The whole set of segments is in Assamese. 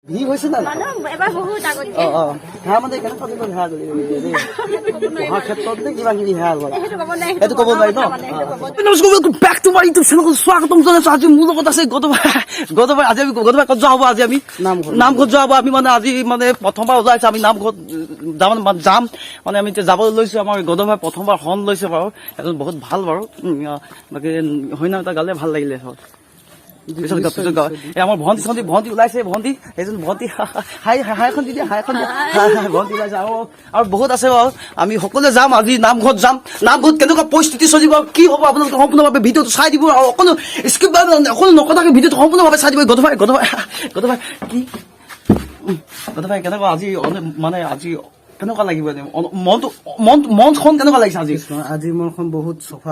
ভিৰ হৈছে না এবাৰ বহুত আগত সেয়া মানে কেনেকুৱা দিনত সেয়া পঢ়াৰ ক্ষেত্ৰত নে কিবা কিবি সেয়া সেইটো ক'ব নোৱাৰি ন back to my YouTube channel স্বাগতম জনাইছো আজি মোৰ লগত আছে গতবাৰ আজি আমি গতবাৰ ক'ত যোৱা হ'ব আজি আমি নামঘৰত যোৱা হ'ব আমি মানে আজি মানে প্ৰথমবাৰ ওলাইছো আমি নামঘৰত যাম মানে আমি এতিয়া যাবলৈ লৈছো আমাৰ গতবাৰ প্ৰথমবাৰ হৰ্ণ লৈছে বাৰু এজন বহুত ভাল বাৰু বাকী হৰিনাম এটা গালে ভাল লাগিলে আমাৰ ভণ্টি ওলাইছে ভণ্টি এইজন ভণ্টি হাইখন দি দিয়া ভণ্টি ওলাইছে আৰু বহুত আছে বাৰু আমি সকলোৱে যাম আজি নামঘৰত যাম নামঘৰত কেনেকুৱা পৰিস্থিতি চলিব কি হ'ব আপোনালোকে সম্পূৰ্ণভাৱে ভিডিঅ'টো চাই দিব আৰু অকণো স্ক্ৰিপ্ট অকণো নকটাকে ভিডিঅ'টো সম্পূৰ্ণভাৱে চাই দিব গতভাই কি গতভাই কেনেকুৱা আজি মানে আজি কেনেকুৱা লাগিব মনখন কেনেকুৱা লাগিছে আজি মনখন বহুত চফা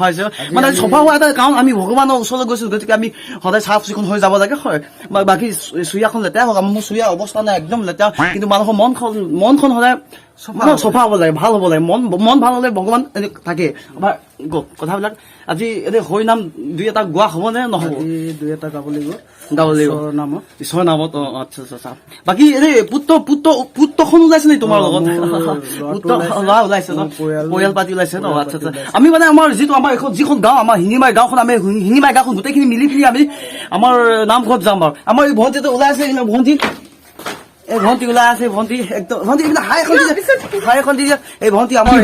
হৈছে মানে চফা হোৱা এটা কাৰণ আমি ভগৱানৰ ওচৰলৈ গৈছো গতিকে আমি সদায় চাফ চিকুণ হৈ যাব লাগে হয় বাকী চুৰিয়াখন লেতেৰা হওক মোৰ চুৰিয়া অৱস্থা নাই একদম লেতেৰা কিন্তু মানুহৰ মনখন সদায় চফা হ'ব লাগে ভাল হ'ব লাগে মন ভাল হ'লে ভগৱান থাকে কথাবিলাক আজি এতিয়া হৰিনাম দুই এটা গোৱা হ'ব নে নহ'ব দুই এটা গাব লাগিব ঈশ্বৰৰ নামত আচ্ছা বাকী এনে পুত্ৰখন ওলাইছে নি তোমাৰ লগত ল'ৰা ওলাইছে ন পৰিয়াল পাতি ওলাইছে ন আচ্ছা আমি মানে আমাৰ যিটো আমাৰ এখন যিখন গাঁও আমাৰ শিঙিমাই গাঁওখন আমি শিঙিমাই গাঁওখন গোটেইখিনি মিলি পিনি আমি আমাৰ নামঘৰত যাম বাৰু আমাৰ এই ভণ্টিটো ওলাই আছে এই ভণ্টি ওলাই আছে ভণ্টি একদম ভণ্টি এইবিলাক হাই এখন দি দিয়া এই ভণ্টি আমাৰ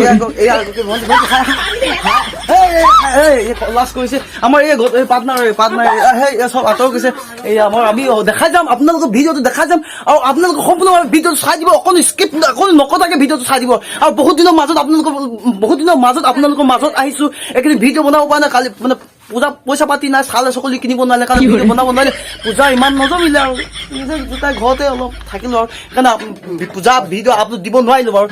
লাজ কৰিছে আমাৰ এই পাৰ্টনাৰ চব আঁতৰ কৰিছে এই আমাৰ আমি দেখাই যাম আপোনালোকৰ ভিডিঅ'টো দেখাই যাম আৰু আপোনালোকে সম্পূৰ্ণভাৱে ভিডিঅ'টো চাই দিব অকণ স্ক্ৰিপ্ট অকণ নকটাকে ভিডিঅ'টো চাই দিব আৰু বহুত দিনৰ মাজত আপোনালোকৰ মাজত আহিছো এইখিনি ভিডিঅ' বনাব পৰা নাই কালি মানে পইচা পাতি নাই চালে চকলি কিনিব নোৱাৰিলে কাৰণে ভিডিঅ' বনাব নোৱাৰিলে পূজা ইমান নজমিলে আৰু নিজে গোটাই ঘৰতে অলপ থাকিলো আৰু সেইকাৰণে পূজা ভিডিঅ' আপলোড দিব নোৱাৰিলো বাৰু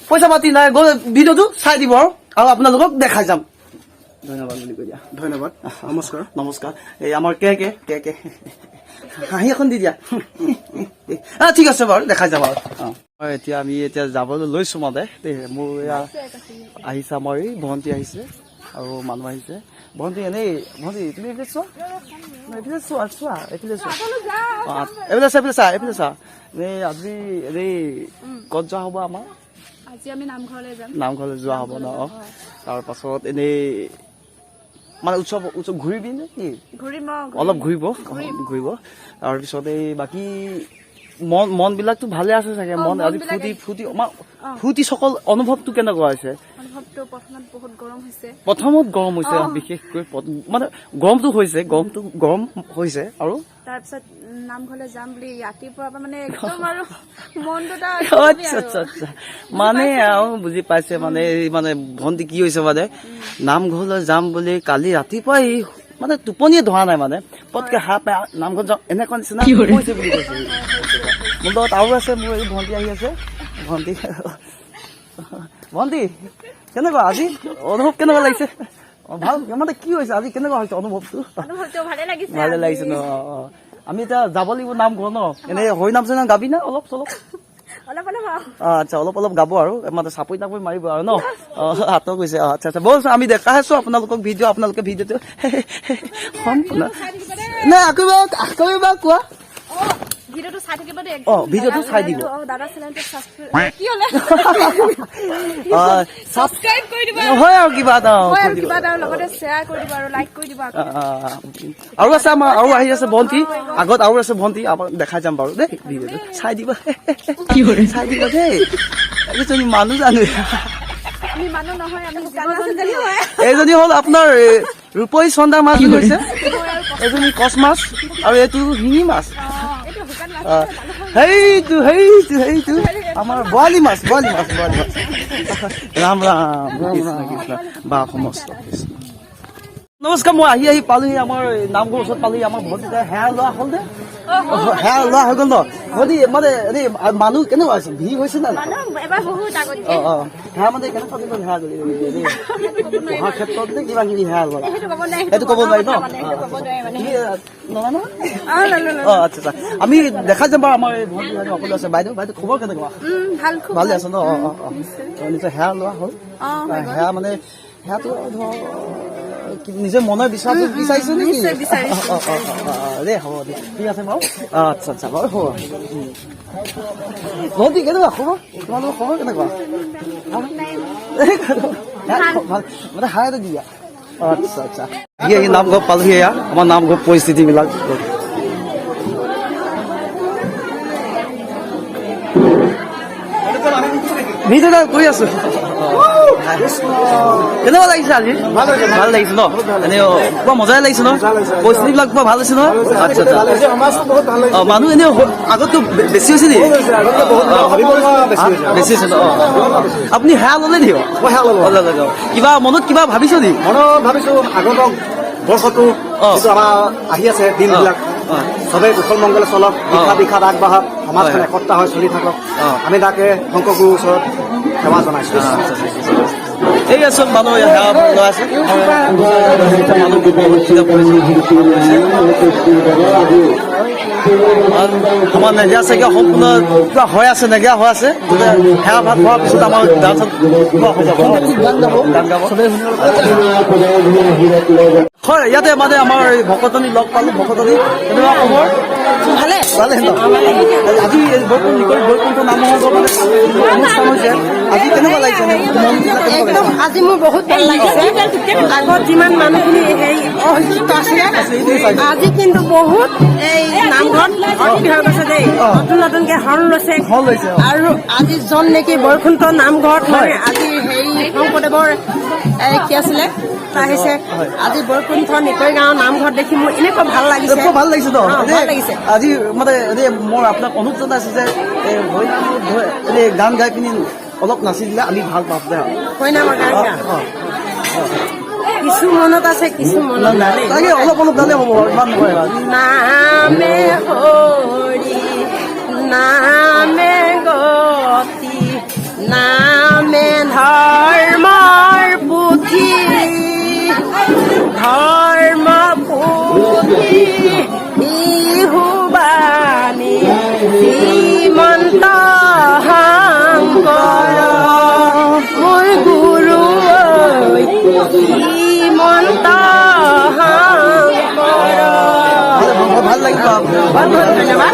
পইচা পাতি নাই গ'লে ভিডিঅ'টো চাই দিব আৰু আপোনালোকক দেখাই যাম ধন্যবাদ বুলি কৈ দিয়া ধন্যবাদ নমস্কাৰ এই আমাৰ কে হাঁহি এখন দি দিয়া ঠিক আছে বাৰু দেখাই যাম আৰু এতিয়া আমি যাবলৈ লৈছো মানে মোৰ এয়া আহিছে আমাৰ এই ভণ্টি আহিছে আৰু মানুহ আহিছে ভণ্টি এনেই ভণ্টি তুমি এইফালে চোৱা এইফালে চা আজি এনেই ক'ত যোৱা হ'ব আমাৰ আজি আমি নামঘৰলৈ যোৱা হ'ব ন তাৰ পাছত এনেই মানে উৎসৱ ঘূৰিবি নে কি অলপ ঘূৰিব তাৰপিছত এই বাকী মন বিলাকতো ভালে আছে চাগে মন আজি ফূৰ্তি সকল অনুভৱটো কেনেকুৱা হৈছে প্ৰথমত গৰম হৈছে বিশেষকৈ মানে গৰম হৈছে আৰু তাৰপিছত নামঘৰলৈ যাম বুলি ৰাতিপুৱাৰ পৰা মানে একদম আৰু মনটো আচ্ছা মানে আৰু বুজি পাইছে মানে ভণ্টি কি হৈছে মানে নামঘৰলৈ যাম বুলি কালি ৰাতিপুৱাই মানে টোপনিয়ে ধৰা নাই মানে পটকে পাই নামঘৰত যাওঁ এনেকুৱা নিচিনা হৈছে বুলি কৈছে মোৰ লগত আৰু আছে মোৰ এই ভণ্টি আহি আছে ভণ্টি কেনেকুৱা আজি অনুভৱ কেনেকুৱা লাগিছে ভাল মানে কি হৈছে আজি কেনেকুৱা হৈছে অনুভৱটো ভালে লাগিছে ন আমি এতিয়া যাব লাগিব নামঘৰ ন এনে হৰিনাম চৰিনাম গাবি না অলপ চলপ আচ্ছা অলপ গাব আৰু মানে চাপৰি তাপৰি মাৰিব আৰু ন আঁতৰ কৈছে আচ্ছা বল আমি দেখাই আছো আপোনালোকক আপোনালোকে ভিডিঅ'টো সম্পূৰ্ণ নাই আকৌ এবাৰ কোৱা ভিডিঅ'টো চাই দিব হয় আৰু কিবা এটা আৰু আছে আমাৰ আৰু আহি আছে ভণ্টি আগত আৰু আছে ভণ্টি আমাক দেখাই যাম বাৰু দেই ভিডিঅ'টো চাই দিবা দেই এজনী মানুহ জানো এইজনী হ'ল আপোনাৰ ৰূপহী চন্দা মাছ হৈছে এজনী কচ মাছ আৰু এইটো শিঙি মাছ সেইটো আমাৰ বৰালি মাছ ৰাম বা সমস্ত নমস্কাৰ মই আহি পালোহি আমাৰ নামঘৰ ওচৰত পালোহি আমাৰ ভণ্টি সেয়া লোৱা হ'ল নে সেয়া লোৱা হৈ গ'ল ন ভণ্টি মানে এনে মানুহ কেনেকুৱা হৈছে ভিৰ হৈছে না সেয়া মানে কেনেকুৱা দিনত সেয়া পঢ়াৰ ক্ষেত্ৰত নে কিবা কিবি সেয়া লোৱা সেইটো ক'ব নোৱাৰি ন আচ্ছা আমি দেখাই যাম বাৰু আমাৰ ভণ্টি সকলো আছে বাইদেউ খবৰ কেনেকুৱা ভালে আছে ন নিশ্চয় সেয়া লোৱা হ'ল সেয়া মানে সেয়াটো ধৰ নিজে মনৰ বিচৰাটো বিচাৰিছো নেকি নিশ্চয় বিচাৰিছো। দেই হ'ব দে ঠিক আছে বাৰু আচ্ছা আচ্ছা বাৰু হ'ব ভণ্টি কেনেকুৱা খবৰ তোমালোকৰ খবৰ কেনেকুৱা ভাল মানে হাই এটা দিয়া আচ্ছা আচ্ছা এই নামঘৰ পালোহি এয়া আমাৰ নামঘৰ পৰিস্থিতিবিলাক ভিডিঅ'টা কৰি আছো কেনেকুৱা লাগিছে আজি ভাল লাগিছে ন এনে পুৰা মজাই লাগিছে ন পৰিস্থিতিবিলাক পুৰা ভাল হৈছে ন আচ্ছা আচ্ছা মানুহ এনে আগততো বেছি হৈছে নেকি বেছি হৈছে ন আপুনি সেয়া ল'লে নেকি কিবা মনত কিবা ভাবিছ নেকি ভাবিছো আগত বৰ্ষটো যিটো আমাৰ আহি আছে দিনবিলাক চবেই কুশল মংগলে চলক শিক্ষা দীক্ষাত আগবাঢ়ক সমাজখন একতা হৈ চলি থাকক আমি তাকে শংকৰ গুৰুৰ ওচৰত সেৱা জনাইছো এই চব মানুহ সেৱা লৈ আছে আমাৰ নেগেৰা চাগে সম্পূৰ্ণ পুৰা হৈ আছে নেগেৰা হৈ আছে সেৱা ভাত খোৱাৰ পিছত আমাৰ গান গাব হয় ইয়াতে মানে আমাৰ ভকতনী লগ পালো ভকতনী কেনেকুৱা খবৰ ভালে ভালে ন আজি বৈকুণ্ঠ নামৰ মানে অনুষ্ঠান হৈছে আজি কেনেকুৱা লাগিছে একদম আজি মোৰ বহুত ভাল লাগিছে আগত যিমান মানুহখিনি হেৰি অশিক্ষিত আছিলে আজি কিন্তু বহুত এই নামঘৰত অতি ভাল পাইছে দেই নতুন নতুনকে হৰ্ণ লৈছে আৰু আজি জন নেকি বৈকুণ্ঠ নামঘৰত মানে আজি হেৰি শংকৰদেৱৰ কি আছিলে আহিছে আজি বৈকুণ্ঠ নিকৈ গাঁৱৰ নামঘৰত দেখি মোৰ এনেকুৱা ভাল লাগিছে ভাল লাগিছে ন ভাল লাগিছে আজি মানে মই আপোনাক অনুৰোধ জনাইছো যে গান গাই পিনি অলপ নাচি দিলে আমি ভাল পাওঁ হৰিনামৰ গান কিছু মনত আছে কিছু মনত নাই তাকে অলপ অলপ গালে হ'ব ইমান নহয় নামে হৰি নামে গতি নামে ধৰ্মৰ পুথি ধৰ্ম পুথি বিহুবাণী শ্ৰীমন্ত শংকৰ মোৰ গুৰু শ্ৰীমন্ত শংকৰ ভাল লাগিব বহুত বহুত ধন্যবাদ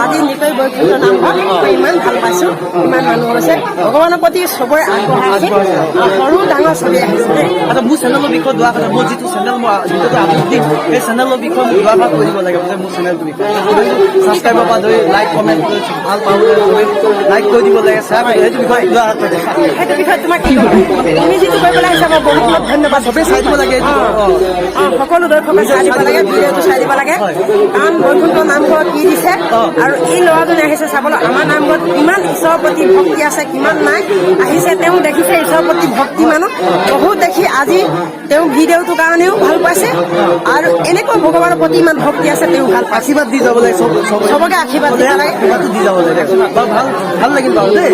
আজি নিকৈ বৈকুণ্ঠ নামঘৰ মই ইমান ভাল পাইছো ইমান মানুহ হৈছে ভগৱানৰ প্ৰতি চবৰে আগবঢ়াইছে সৰু ডাঙৰ চবেই আহিছে দেই আচ্ছা মোৰ চেনেলৰ বিষয়ে দোৱা কথা মোৰ যিটো চেনেল মই ভিডিঅ'টো আপলোড দিম সেই চেনেলৰ বিষয়ে মোক দোৱা কৰিব লাগে যে মোৰ চেনেলটোৰ বিষয়ে ছাবস্ক্ৰাইবৰ পৰা ধৰি লাইক কমেণ্ট কৰি ভাল পাবলৈ লাইক কৰি দিব লাগে শ্বেয়াৰ কৰি সেইটো বিষয়ে দোৱা সেইটো বিষয়ে তোমাক কি ক'ম তুমি যিটো কৰিবলৈ আহিছা মই বহুত বহুত ধন্যবাদ চবেই চাই দিব লাগে সকলো দৰ্শকে চাই দিব লাগে ভিডিঅ'টো চাই দিব লাগে কাৰণ বৈকুণ্ঠ নামঘৰত কি দিছে আৰু এই ল'ৰাজনে আহিছে চাবলৈ আমাৰ নামঘৰত কিমান ঈশ্বৰৰ প্ৰতি ভক্তি আছে কিমান নাই আহিছে তেওঁ দেখিছে ঈশ্বৰৰ প্ৰতি ভক্তি মানুহ বহুত দেখি আজি তেওঁ ভিডিঅ'টোৰ কাৰণেও ভাল পাইছে আৰু এনেকুৱা ভগৱানৰ প্ৰতি ইমান ভক্তি আছে তেওঁ ভাল পাইছে আশীৰ্বাদ দি যাব লাগে চবকে আশীৰ্বাদ দিব লাগে আশীৰ্বাদটো দি যাব লাগে ভাল ভাল লাগিল বাৰু দেই